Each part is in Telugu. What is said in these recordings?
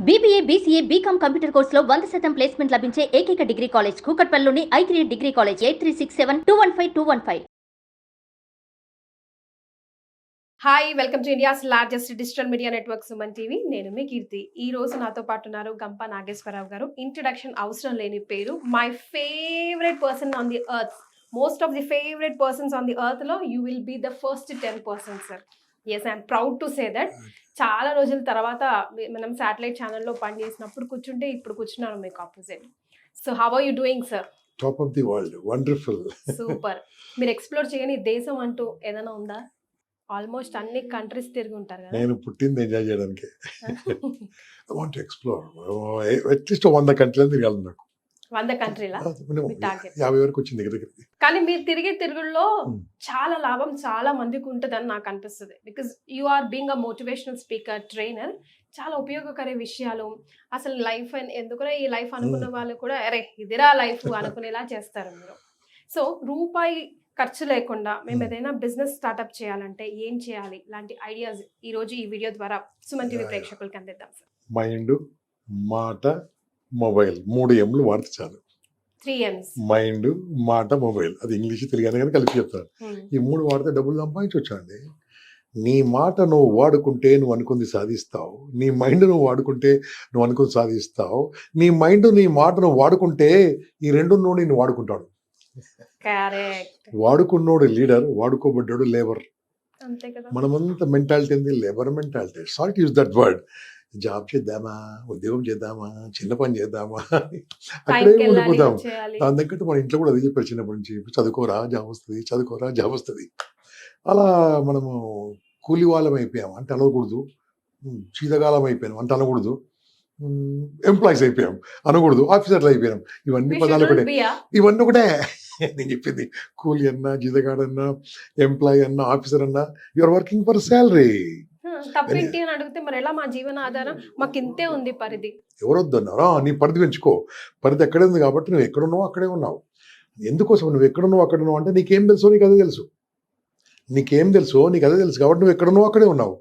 BBA, BCA, BCom కంప్యూటర్ కోర్సులో 100% ప్లేస్మెంట్ లభించే ఏకైక డిగ్రీ కాలేజ్ కూకట్పల్లిలోని i3 degree college 8367215215. Hi welcome to India's largest digital media network Suman TV. నేను మీ కీర్తి. ఈ రోజు నాతో పాటు ఉన్నారు గంప నాగేశ్వరరావు గారు. ఇంట్రడక్షన్ అవసరం లేని పేరు. My favourite person on the earth. Most of the favourite persons on the earth లో you will be the first 10%, sir. Yes, I'm proud to say that. చాలా రోజుల తర్వాత మనం శాటిలైట్ ఛానల్లో పనిచేసినప్పుడు కూర్చుంటే ఇప్పుడు కూర్చున్నాను మీకు opposite. So how are you doing, sir? Top of the world, wonderful. Super. మీరు ఎక్స్ప్లోర్ చేయని దేశం అంటూ ఏదైనా ఉందా? ఆల్మోస్ట్ అన్ని కంట్రీస్ తిరిగి ఉంటారు కదా. నేను పుట్టింది ఎంజాయ్ చేయడానికి. I want to explore at least 100 కంట్రీలు తిరగాలి నాకు. 100 కంట్రీలా? 50 వరకు వచ్చింది దగ్గరికి. కానీ మీరు తిరిగే తిరుగుల్లో చాలా లాభం చాలా మందికి ఉంటుందని నాకు అనిపిస్తుంది. Because you are being a motivational speaker, trainer. చాలా ఉపయోగకర విషయాలు, అసలు లైఫ్ ఎందుకురా ఈ లైఫ్ అనుకున్న వాళ్ళు కూడా అరే ఇదిరా లైఫ్ అనుకునేలా చేస్తారు మీరు. సో రూపాయి ఖర్చు లేకుండా మేము ఏదైనా బిజినెస్ స్టార్ట్అప్ చేయాలంటే ఏం చేయాలి, ఇలాంటి ఐడియాస్ ఈ రోజు ఈ వీడియో ద్వారా సుమన్ టీవీ ప్రేక్షకులకు అందిద్దాం సార్. మైండ్, మాట, మొబైల్ 3 Mలు వాడితే చాలు. 3 M's. మైండ్, మాట, మొబైల్. అది ఇంగ్లీష్ తెలుగు కానీ కలిపి చెప్తాను. ఈ 3 వాడితే డబ్బులు సంపాదించవచ్చండి. నీ మాట నువ్వు వాడుకుంటే నువ్వు అనుకుంది సాధిస్తావు. నీ మైండ్ నువ్వు వాడుకుంటే నువ్వు అనుకుంది సాధిస్తావు. నీ మైండ్ నీ మాట నువ్వు వాడుకుంటే ఈ రెండు నేను వాడుకుంటాడు. వాడుకున్నోడు లీడర్, వాడుకోబడ్డాడు లేబర్. మనమంతా మెంటాలిటీ ఉంది, labour mentality. Sorry to use that word. Job చేద్దామా, ఉద్యోగం చేద్దామా, చిన్న పని చేద్దామా, అక్కడే ఉండిపోతాం. దాని తగ్గట్టు మన ఇంట్లో కూడా అది చెప్పారు చిన్నప్పటి నుంచి, చదువుకోరా జాబ్ వస్తుంది, చదువుకోరా జాబ్ వస్తుంది. అలా మనము కూలి వాళ్ళం అయిపోయాం అంటే అనకూడదు, చీతగాలం అయిపోయాం అంటే అనకూడదు, ఎంప్లాయీస్ అయిపోయాం అనకూడదు, ఆఫీసర్లు అయిపోయాం. ఇవన్నీ పదాలు ఒకటే, ఇవన్నీ ఒకటే. నేను చెప్పింది కూలి అన్నా, జీతగాడన్నా, ఎంప్లాయీ అన్నా, ఆఫీసర్ అన్నా, యూఆర్ వర్కింగ్ ఫర్ శాలరీ. తప్పేంటి అని అడిగితే మరి ఎలా మా జీవన ఆధారం మాకు ఇంతే ఉంది పరిధి. ఎవరొద్దన్నారా? నీ పరిధి పెంచుకో. పరిధి ఎక్కడే ఉంది కాబట్టి నువ్వు ఎక్కడున్నావు అక్కడే ఉన్నావు. ఎందుకోసం నువ్వు ఎక్కడున్నావు అక్కడ ఉన్నావు అంటే నీకేం తెలుసో నీకు అదే తెలుసు. నీకేం తెలుసో నీకు అదే తెలుసు కాబట్టి నువ్వు ఎక్కడున్నావు అక్కడే ఉన్నావు.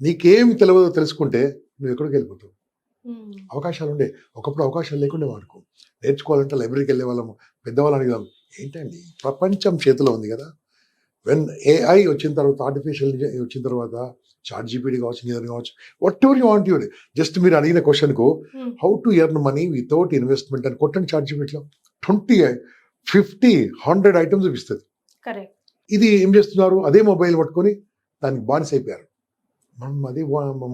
నీకేమి తెలియదో తెలుసుకుంటే నువ్వు ఎక్కడికి వెళ్ళిపోతావు. అవకాశాలు ఉండే, ఒకప్పుడు అవకాశాలు లేకుండా వాడుకో. నేర్చుకోవాలంటే లైబ్రరీకి వెళ్ళే వాళ్ళము, పెద్దవాళ్ళు అడిగాం ఏంటండి ప్రపంచం చేతిలో ఉంది కదా. వెన్ AI వచ్చిన తర్వాత, ఆర్టిఫిషియల్ వచ్చిన తర్వాత, ChatGPT కావచ్చు, ఏదైనా కావచ్చు, whatever you want you, just మీరు అడిగిన క్వశ్చన్కు how to earn money without investment అని కొట్టండి ChatGPTలో. 20, 50, 100 ఐటమ్స్ చూపిస్తుంది. ఇది ఏం చేస్తున్నారు, అదే మొబైల్ పట్టుకొని దానికి బానిస అయిపోయారు. మనం అదే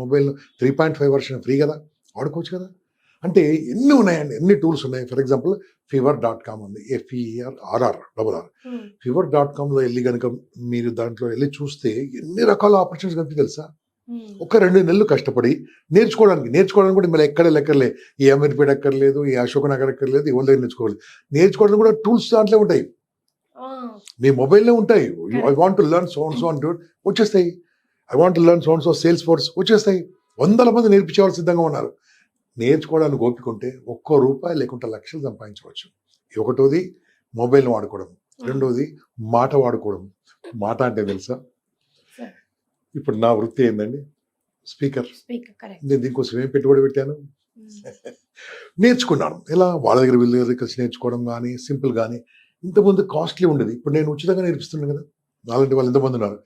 మొబైల్ 3.5 వర్షన్ ఫ్రీ కదా, వాడుకోవచ్చు కదా. అంటే ఎన్ని ఉన్నాయండి, ఎన్ని టూల్స్ ఉన్నాయి. ఫర్ ఎగ్జాంపుల్ fever.com ఉంది, FERRR. fever.comలో వెళ్ళి కనుక మీరు దాంట్లో వెళ్ళి చూస్తే ఎన్ని రకాల ఆపర్చునిటీస్ కనిపి తెలుసా. ఒక 2 నెలలు కష్టపడి నేర్చుకోవడానికి కూడా మళ్ళీ ఎక్కడ లెక్కర్లే, ఏ అమీర్పేట ఎక్కర్లేదు, ఏ అశోక్ నగర్ ఎక్కర్లేదు, ఎవరి దగ్గర నేర్చుకోవాలి. నేర్చుకోవడానికి కూడా టూల్స్ దాంట్లో ఉంటాయి, మీ మొబైల్లో ఉంటాయి. I want to learn so and so అంటూ వచ్చేస్తాయి. I want to learn so and so sales force వచ్చేస్తాయి. 100 మంది నేర్పించేవాళ్ళు సిద్ధంగా ఉన్నారు. నేర్చుకోవడానికి ఓపికంటే ₹1 లేకుంటే లక్షలు సంపాదించవచ్చు. ఒకటోది మొబైల్ వాడుకోవడం, రెండోది మాట వాడుకోవడం. మాట అంటే తెలుసా, ఇప్పుడు నా వృత్తి ఏందండి, స్పీకర్. నేను దీనికోసం ఏం పెట్టుబడి పెట్టాను, నేర్చుకున్నాను. ఎలా వాళ్ళ దగ్గర వీళ్ళ దగ్గర కలిసి నేర్చుకోవడం కానీ, సింపుల్ కానీ. ఇంతకుముందు కాస్ట్లీ ఉండేది, ఇప్పుడు నేను ఉచితంగా నేర్పిస్తున్నాను కదా. అలాంటి వాళ్ళు ఎంతమంది ఉన్నారు.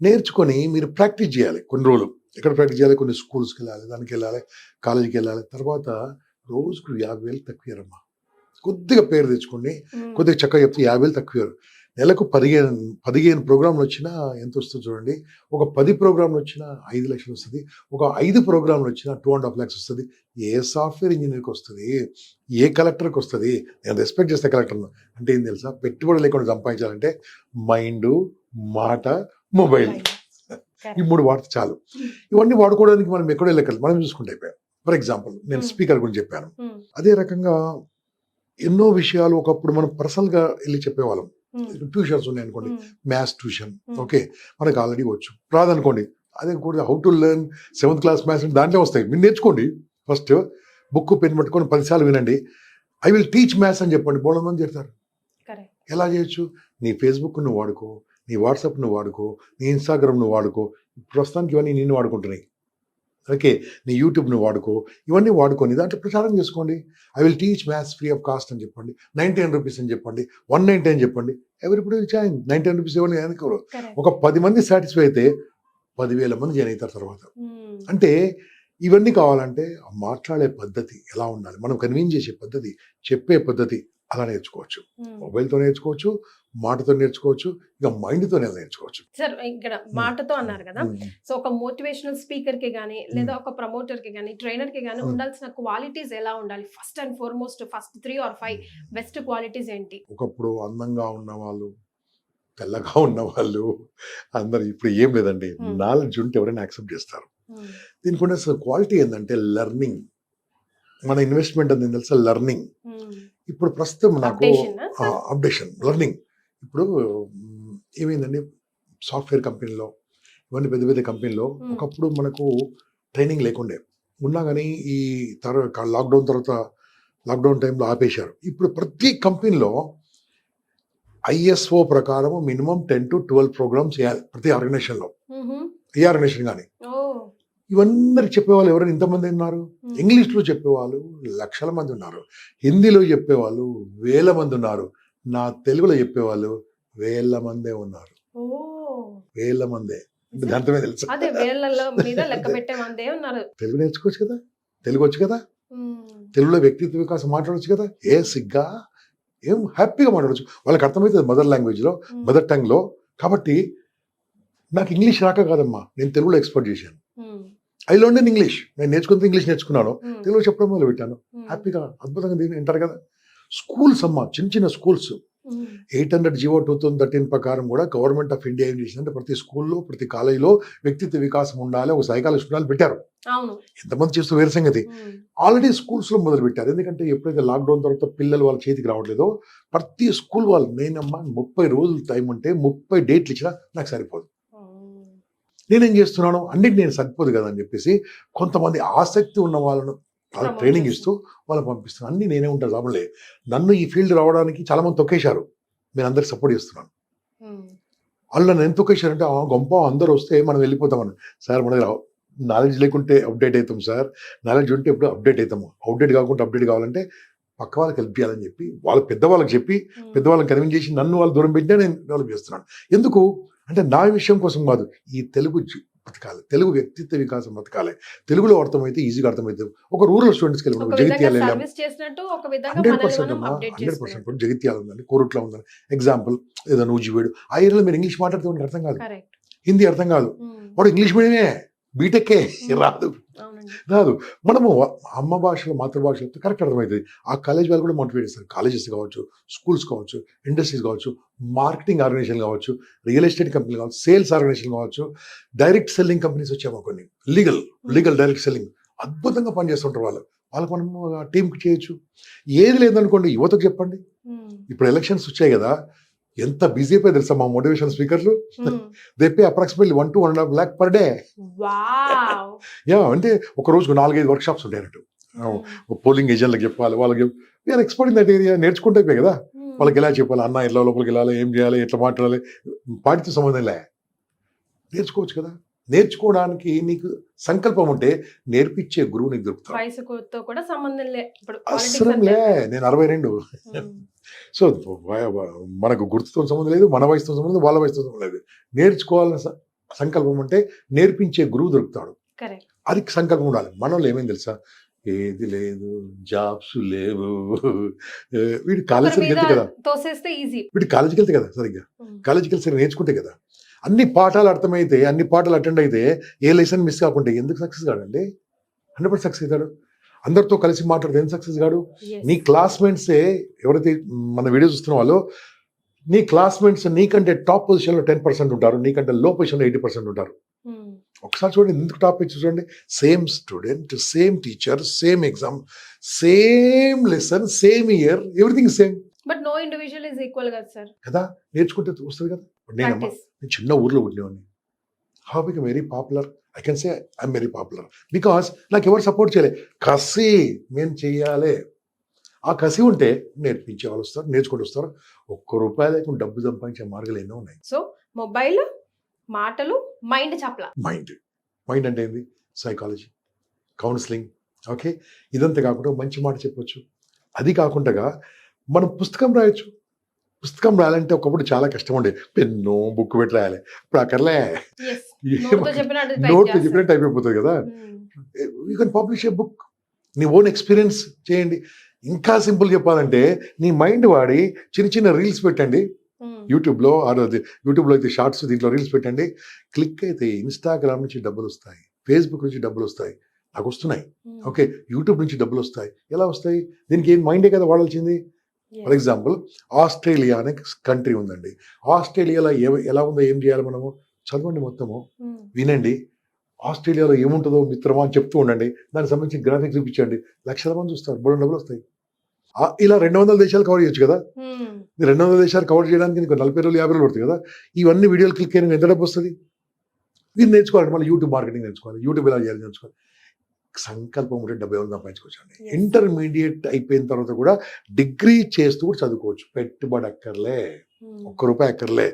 నేర్చుకొని మీరు ప్రాక్టీస్ చేయాలి కొన్ని రోజులు. ఎక్కడ ప్రాక్టీస్ చేయాలి, కొన్ని స్కూల్స్కి వెళ్ళాలి, దానికి వెళ్ళాలి, కాలేజీకి వెళ్ళాలి. తర్వాత రోజుకు 50,000 తక్కువరమ్మా. కొద్దిగా పేరు తెచ్చుకోండి, కొద్దిగా చక్కగా చెప్తే 50,000 తక్కువ. నెలకు 15 ప్రోగ్రాంలు వచ్చినా ఎంత వస్తుంది చూడండి. ఒక 10 ప్రోగ్రాంలు వచ్చినా 5 లక్షలు వస్తుంది. ఒక 5 ప్రోగ్రాంలు వచ్చినా 2.5 lakhs వస్తుంది. ఏ సాఫ్ట్వేర్ ఇంజనీర్కి వస్తుంది, ఏ కలెక్టర్కి వస్తుంది. నేను రెస్పెక్ట్ చేస్తే కలెక్టర్ను అంటే ఏం తెలుసా, పెట్టుబడి లేకుండా సంపాదించాలంటే మైండ్, మాట, మొబైల్, ఈ 3 వాడితే చాలు. ఇవన్నీ వాడుకోవడానికి మనం ఎక్కడో లెక్కలు మనం చూసుకుంటే అయిపోయాం. ఫర్ ఎగ్జాంపుల్ నేను స్పీకర్ గురించి చెప్పాను. అదే రకంగా ఎన్నో విషయాలు ఒకప్పుడు మనం పర్సనల్గా వెళ్ళి చెప్పేవాళ్ళం. ట్యూషన్స్ ఉన్నాయి అనుకోండి, మ్యాథ్స్ ట్యూషన్, ఓకే, మనకు ఆల్రెడీ వచ్చు. రాదనుకోండి, అదే కూడా how to learn 7th class maths దాంట్లో వస్తాయి. మీరు నేర్చుకోండి. ఫస్ట్ బుక్ పెన్ పట్టుకొని 10 సార్లు వినండి. ఐ విల్ టీచ్ మ్యాథ్స్ అని చెప్పండి, బోళ మంది చెప్తారు. ఎలా చేయొచ్చు, నీ ఫేస్బుక్ నువ్వు వాడుకో, నీ వాట్సాప్ నువ్వు వాడుకో, నీ ఇన్స్టాగ్రామ్ నువ్వు వాడుకో. ప్రస్తుతానికి ఇవన్నీ నేను వాడుకుంటున్నాయి. ఓకే, నీ యూట్యూబ్ని వాడుకో, ఇవన్నీ వాడుకొని దాంట్లో ప్రచారం చేసుకోండి. I will teach maths free of cost అని చెప్పండి, 99 రూపీస్ అని చెప్పండి, 190 అని చెప్పండి. ఎవరిప్పుడు జాయిన్ 99 రూపీస్ ఇవ్వండి అనుకోరు. కరెక్ట్. ఒక 10 మంది సాటిస్ఫై అయితే 10,000 మంది జాయిన్ అవుతారు తర్వాత. అంటే ఇవన్నీ కావాలంటే మాట్లాడే పద్ధతి ఎలా ఉండాలి, మనం కన్విన్స్ చేసే పద్ధతి, చెప్పే పద్ధతి అలా నేర్చుకోవచ్చు. మొబైల్తో నేర్చుకోవచ్చు, మాటతో నేర్చుకోవచ్చు, ఇక మైండ్తోనే నేర్చుకోవచ్చు. సార్ ఇక్కడ మాటతో అన్నారు కదా, సో ఒక మోటివేషనల్ స్పీకర్ కి గానీ లేదా ఒక ప్రమోటర్ కి గానీ ట్రైనర్ కి గానీ ఉండాల్సిన క్వాలిటీస్ ఎలా ఉండాలి? First and foremost first 3 or 5 best qualities ఏంటి? ఒకప్పుడు అందంగా ఉన్నవాళ్ళు, తెల్లగా ఉన్నవాళ్ళు అందరు ఇప్పుడు ఏం లేదండి. నాలెడ్జ్ ఉంటే ఎవరైనా యాక్సెప్ట్ చేస్తారు. దీనికి ఉన్న అసలు క్వాలిటీ ఏంటంటే లెర్నింగ్. మన ఇన్వెస్ట్మెంట్ అని తెలుసా, లెర్నింగ్. ఇప్పుడు ప్రస్తుతం నాకు అప్డేషన్ లెర్నింగ్. ఇప్పుడు ఏమైందండి, సాఫ్ట్వేర్ కంపెనీలో ఇవన్నీ పెద్ద పెద్ద కంపెనీలో ఒకప్పుడు మనకు ట్రైనింగ్ లేకుండే, ఉన్నా కానీ ఈ లాక్డౌన్ టైంలో ఆపేశారు. ఇప్పుడు ప్రతి కంపెనీలో ఐఎస్ఓ ప్రకారం మినిమం 10 to 12 ప్రోగ్రామ్స్ చేయాలి ప్రతి ఆర్గనైజేషన్లో. ఏ ఆర్గనైజేషన్ కానీ ఇవన్నీ చెప్పేవాళ్ళు ఎవరైనా ఇంతమంది ఉన్నారు. ఇంగ్లీష్లో చెప్పేవాళ్ళు లక్షల మంది ఉన్నారు, హిందీలో చెప్పేవాళ్ళు వేల మంది ఉన్నారు, నా తెలుగులో చెప్పేవాళ్ళు వేల మందే ఉన్నారు. వేల మందే అంటే అర్థమే తెలుసు. తెలుగు నేర్చుకోవచ్చు కదా, తెలుగు వచ్చు కదా, తెలుగులో వ్యక్తిత్వ వికాసం మాట్లాడవచ్చు కదా, ఏ సిగ్గా, ఏం హ్యాపీగా మాట్లాడవచ్చు. వాళ్ళకి అర్థమవుతుంది మదర్ లాంగ్వేజ్లో, మదర్ టంగ్లో. కాబట్టి నాకు ఇంగ్లీష్ రాక కాదమ్మా, నేను తెలుగులో ఎక్స్పోర్ట్ చేశాను. I learn in English. నేను నేర్చుకుంటే ఇంగ్లీష్ నేర్చుకున్నాను, తెలుగు చెప్పడం మొదలు పెట్టాను. హ్యాపీగా అద్భుతంగా దీన్ని వింటారు కదా. స్కూల్స్ అమ్మా, చిన్న చిన్న స్కూల్స్ 800 జీవో 2013 ప్రకారం కూడా గవర్నమెంట్ ఆఫ్ ఇండియా ఏం చేసిందంటే ప్రతి స్కూల్లో ప్రతి కాలేజీలో వ్యక్తిత్వ వికాసం ఉండాలి, ఒక సైకాలజిస్ట్ ఉండాలి పెట్టారు. ఎంతమంది చేస్తూ వేరే సంగతి. ఆల్రెడీ స్కూల్స్ లో మొదలు పెట్టారు. ఎందుకంటే ఎప్పుడైతే లాక్డౌన్ తర్వాత పిల్లలు వాళ్ళ చేతికి రావట్లేదో ప్రతి స్కూల్ వాళ్ళు, నేనమ్మా 30 రోజులు టైం ఉంటే 30 డేట్లు ఇచ్చినా నాకు సరిపోదు, నేనేం చేస్తున్నాను అన్నిటి నేను సరిపోదు కదా అని చెప్పేసి కొంతమంది ఆసక్తి ఉన్న వాళ్ళను వాళ్ళకి ట్రైనింగ్ ఇస్తూ వాళ్ళని పంపిస్తున్నాను. అన్ని నేనే ఉంటాను రాబోలే. నన్ను ఈ ఫీల్డ్ రావడానికి చాలా మంది తొక్కేశారు, నేను అందరికి సపోర్ట్ చేస్తున్నాను. వాళ్ళు నన్ను ఎంత తొక్కేశారంటే గొప్ప అందరూ వస్తే మనం వెళ్ళిపోతామని. సార్ మన దగ్గర నాలెడ్జ్ లేకుంటే అప్డేట్ అవుతాం సార్, నాలెడ్జ్ ఉంటే ఎప్పుడు అప్డేట్ అవుతాము, అప్డేట్ కాకుండా అప్డేట్ కావాలంటే పక్క వాళ్ళకి హెల్ప్ చేయాలని చెప్పి వాళ్ళ పెద్దవాళ్ళకి చెప్పి పెద్దవాళ్ళని కన్విన్స్ చేసి నన్ను వాళ్ళు దూరం పెట్టినా నేను డెవలప్ చేస్తున్నాను. ఎందుకు అంటే నా విషయం కోసం కాదు, ఈ తెలుగు బతకాలి, తెలుగు వ్యక్తిత్వ వికాసం బతకాలి. తెలుగులో అర్థమైతే ఈజీగా అర్థమవుతుంది. ఒక రూరల్ స్టూడెంట్స్కి వెళ్ళి జగిత్యాల వెళ్ళాం, 100% జగిత్యాల ఉందండి, కోరుట్లా ఉందని ఎగ్జాంపుల్, ఏదో నూజివేడు ఆ ఏరియాలో మీరు ఇంగ్లీష్ మాట్లాడితే వాడికి అర్థం కాదు, హిందీ అర్థం కాదు, వాడు ఇంగ్లీష్ మీడియమే, బీటెక్కే రాదు. మనము అమ్మ భాషలో మాతృభాషలో కరెక్ట్ అర్థమవుతుంది. ఆ కాలేజ్ వాళ్ళు కూడా మోటివేట్ చేస్తారు. కాలేజెస్ కావచ్చు, స్కూల్స్ కావచ్చు, ఇండస్ట్రీస్ కావచ్చు, మార్కెటింగ్ ఆర్గనైజేషన్ కావచ్చు, రియల్ ఎస్టేట్ కంపెనీలు కావచ్చు, సేల్స్ ఆర్గనైజేషన్ కావచ్చు, డైరెక్ట్ సెల్లింగ్ కంపెనీస్ వచ్చాము కొన్ని, లీగల్ డైరెక్ట్ సెల్లింగ్ అద్భుతంగా పనిచేస్తుంటారు వాళ్ళు. వాళ్ళకి మనం టీంకి చేయొచ్చు. ఏది లేదనుకోండి యువతకు చెప్పండి. ఇప్పుడు ఎలక్షన్స్ వచ్చాయి కదా, ఎంత బిజీ అయిపోయి తెలుసా మా మోటివేషన్ స్పీకర్లు, they pay approximately 1 to 1.5 lakh per day. Yeah, అంటే ఒక రోజుకు 4-5 వర్క్ షాప్స్ ఉంటాయి అన్నట్టు. పోలింగ్ ఏజెంట్లకు చెప్పాలి, వాళ్ళకి we are expert in that area, నేర్చుకుంటే కదా వాళ్ళకి ఎలా చెప్పాలి, అన్న ఎట్లా లోపలికి వెళ్ళాలి, ఏం చేయాలి, ఎట్లా మాట్లాడాలి, పాటితో సంబంధం లే, నేర్చుకోవచ్చు కదా. నేర్చుకోవడానికి నీకు సంకల్పం ఉంటే నేర్పించే గురువు నీకు దొరుకుతాడు. అవసరం లే, నేను 62. సో మనకు గుర్తుతో సంబంధం లేదు, మన వయసుతో సంబంధం లేదు, వాళ్ళ వయసుతో సంబంధం లేదు. నేర్చుకోవాలని సంకల్పం అంటే నేర్పించే గురువు దొరుకుతాడు. అది సంకల్పం ఉండాలి. మనలో ఏమైంది తెలుసా, ఏది లేదు, జాబ్స్ లేవు, వీడి కాలేజీకి వెళ్తే కదా, వీడి కాలేజీకి వెళ్తే కదా, సరిగ్గా కాలేజీకి వెళ్తే సరిగ్గా నేర్చుకుంటే కదా, అన్ని పాఠాలు అర్థమైతే, అన్ని పాఠాలు అటెండ్ అయితే, ఏ లెసన్ మిస్ కాకుండా ఎందుకు సక్సెస్ కాడండి? 100% సక్సెస్ అవుతాడు. అందరితో కలిసి మాట్లాడితే ఎంత సక్సెస్ కాడు? నీ క్లాస్మేట్సే, ఎవరైతే మన వీడియో చూస్తున్న వాళ్ళు, నీ క్లాస్మేట్స్ నీకంటే టాప్ పొజిషన్లో 10% ఉంటారు, నీకంటే లో పొజిషన్లో 80% ఉంటారు. ఒకసారి చూడండి, ఎందుకు టాప్ వచ్చి చూడండి. Same student, same teacher, same exam, same lesson, same year, everything same. But no individual is equal కదా సార్. కదా, నేర్చుకుంటే వస్తుంది కదా. నేను చిన్న ఊర్లో ఉండేవాడిని. How become very popular? I can say I'm very popular because నాకు ఎవరు సపోర్ట్ చేయలే. కసి మేము చెయ్యాలి, ఆ కసి ఉంటే నేర్పించే వాళ్ళు వస్తారు, నేర్చుకుంటూ వస్తారు. ₹1 లేకుండా డబ్బు సంపాదించే మార్గాలు ఎన్నో ఉన్నాయి. సో మొబైల్, మాటలు, మైండ్ చెప్పలా. మైండ్ అంటే ఏంది? సైకాలజీ. కౌన్సిలింగ్. ఓకే, ఇదంతా కాకుండా మంచి మాట చెప్పొచ్చు. అది కాకుండా మనం పుస్తకం రాయొచ్చు. పుస్తకం రాయాలంటే ఒకప్పుడు చాలా కష్టం ఉండే, పెన్ను బుక్ పెట్టి రాయాలి. ఇప్పుడు అక్కర్లే, Yes. నోట్తో చెప్పినట్టు type నోట్తో చేస్తారు. చెప్పినట్టు అయిపోతుంది కదా. You can publish A book. నీ ఓన్ ఎక్స్పీరియన్స్ చేయండి. ఇంకా సింపుల్ చెప్పాలంటే నీ మైండ్ వాడి చిన్న చిన్న రీల్స్ పెట్టండి యూట్యూబ్లో. యూట్యూబ్లో అయితే షార్ట్స్, దీంట్లో రీల్స్ పెట్టండి. క్లిక్ అయితే ఇన్స్టాగ్రామ్ నుంచి డబ్బులు వస్తాయి, ఫేస్బుక్ నుంచి డబ్బులు వస్తాయి. నాకు వస్తున్నాయి. ఓకే, యూట్యూబ్ నుంచి డబ్బులు వస్తాయి. ఎలా వస్తాయి? దీనికి ఏం మైండే కదా వాడాల్సింది. ఫర్ ఎగ్జాంపుల్, ఆస్ట్రేలియా అనే కంట్రీ ఉందండి. ఆస్ట్రేలియాలో ఎలా ఉందో ఏం చేయాలి మనము? చదవండి, మొత్తము వినండి. ఆస్ట్రేలియాలో ఏముంటుందో మిత్రమా అని చెప్తూ ఉండండి. దానికి సంబంధించి గ్రాఫిక్స్ చూపించండి. లక్షల మంది చూస్తారు, బోల్డెన్ డబ్బులు వస్తాయి. ఇలా 200 దేశాలు కవర్ చేయొచ్చు కదా. 200 దేశాలు కవర్ చేయడానికి నీకు 40 రోజులు 50 రోజులు పడుతుంది కదా. ఇవన్నీ వీడియోలు క్లిక్ అయిన ఎంత డబ్బు వస్తుంది? ఇది నేర్చుకోవాలి. మళ్ళీ యూట్యూబ్ మార్కెటింగ్ నేర్చుకోవాలి, యూట్యూబ్ ఎలా చేయాలి నేర్చుకోవాలి. సంకల్పం ఉంటే 70 సంపాదించుకోవచ్చండి. ఇంటర్మీడియట్ అయిపోయిన తర్వాత కూడా డిగ్రీ చేస్తూ కూడా చదువుకోవచ్చు. పెట్టుబడి అక్కర్లే, ₹1 అక్కర్లే.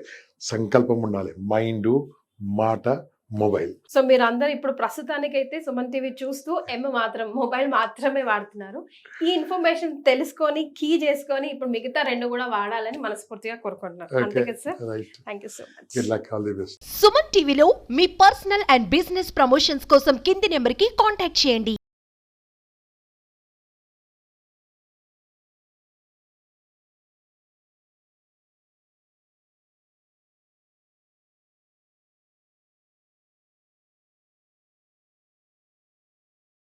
సంకల్పం ఉండాలి. మైండ్, మాట, మొబైల్. సో మీరు అందరు ఇప్పుడు ప్రస్తుతానికైతే సుమన్ టీవీ చూస్తూ మొబైల్ మాత్రమే వాడుతున్నారు. ఈ ఇన్ఫర్మేషన్ తెలుసుకొని కీ చేసుకొని ఇప్పుడు మిగతా 2 కూడా వాడాలని మనస్ఫూర్తిగా కోరుకుంటున్నాను. అంతే కదా sir? Right. Thank you so much. Good luck, all the best. Suman టీవీలో మీ పర్సనల్ అండ్ బిజినెస్ ప్రమోషన్స్ కోసం కింది నెంబర్కి కాంటాక్ట్ చేయండి.